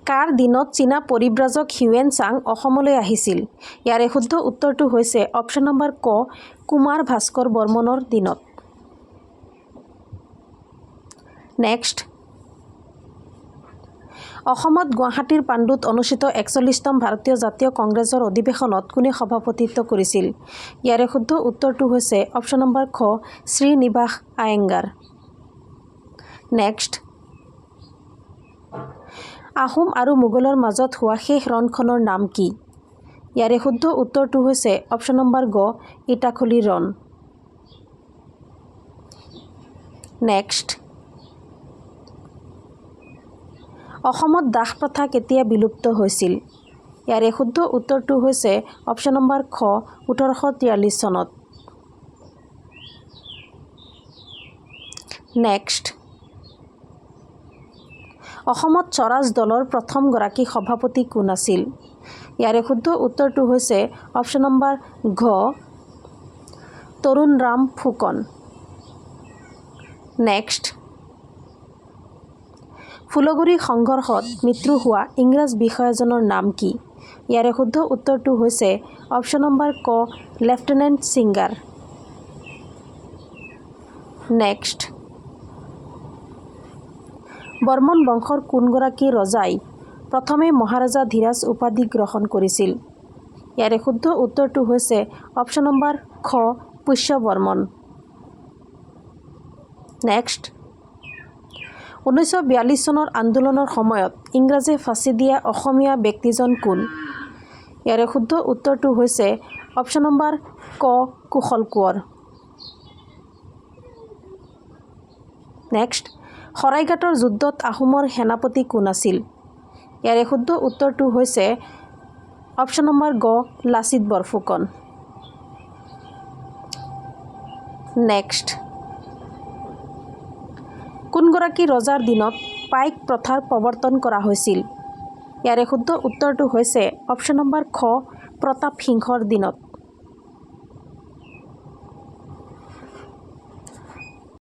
কাৰ দিনত চীনা পৰিব্ৰাজক Hiuen Tsang অসমলৈ আহিছিল? ইয়াৰে শুদ্ধ উত্তৰটো হৈছে অপশ্যন নম্বৰ ক কুমাৰ ভাস্কৰ বৰ্মনৰ দিনত। নেক্সট, অসমত গুৱাহাটীৰ পাণ্ডুত অনুষ্ঠিত ৪১তম ভাৰতীয় জাতীয় কংগ্ৰেছৰ অধিৱেশনত কোনে সভাপতিত্ব কৰিছিল? ইয়াৰে শুদ্ধ উত্তৰটো হৈছে অপশ্যন নম্বৰ খ শ্ৰীনিবাস আয়েংগাৰ। নেক্সট, আহোম আৰু মোগলৰ মাজত হোৱা শেষ ৰণখনৰ নাম কি? ইয়াৰে শুদ্ধ উত্তৰটো হৈছে অপশ্যন নম্বৰ গ ইটাখুলিৰ ৰণ। নেক্সট, অসমত দাস প্ৰথা কেতিয়া বিলুপ্ত হৈছিল? ইয়াৰে শুদ্ধ উত্তৰটো হৈছে অপশ্যন নম্বৰ খ ১৮৪৩ চনত। নেক্সট, অসমত স্বৰাজ দলৰ প্ৰথমগৰাকী সভাপতি কোন আছিল? ইয়াৰে শুদ্ধ উত্তৰটো হৈছে অপশ্যন নম্বৰ ঘ তৰুণৰাম ফুকন। নেক্সট, ফুলগুৰি সংঘৰ্ষত মৃত্যু হোৱা ইংৰাজ বিষয়াজনৰ নাম কি? ইয়াৰে শুদ্ধ উত্তৰটো হৈছে অপশ্যন নম্বৰ ক লেফটেনেণ্ট ছিংগাৰ। নেক্সট, বৰ্মন বংশৰ কোনগৰাকী ৰজাই প্ৰথমে মহাৰাজা ধীৰাজ উপাধি গ্ৰহণ কৰিছিল? ইয়াৰে শুদ্ধ উত্তৰটো হৈছে অপশ্যন নম্বৰ খ পুষ্য বৰ্মন। নেক্সট, ১৯৪২ চনৰ আন্দোলনৰ সময়ত ইংৰাজে ফাঁচি দিয়া অসমীয়া ব্যক্তিজন কোন? ইয়াৰে শুদ্ধ উত্তৰটো হৈছে অপশ্যন নম্বৰ ক কুশল কোঁৱৰ। নেক্সট, শৰাইঘাটৰ যুদ্ধত আহোমৰ সেনাপতি কোন আছিল? ইয়াৰে শুদ্ধ উত্তৰটো হৈছে অপশ্যন নম্বৰ গ লাচিত বৰফুকন। নেক্সট, কোনগৰাকী ৰজাৰ দিনত পাইক প্ৰথাৰ প্ৰৱৰ্তন কৰা হৈছিল? ইয়াৰে শুদ্ধ উত্তৰটো হৈছে অপশ্যন নম্বৰ খ প্ৰতাপ সিংহৰ দিনত।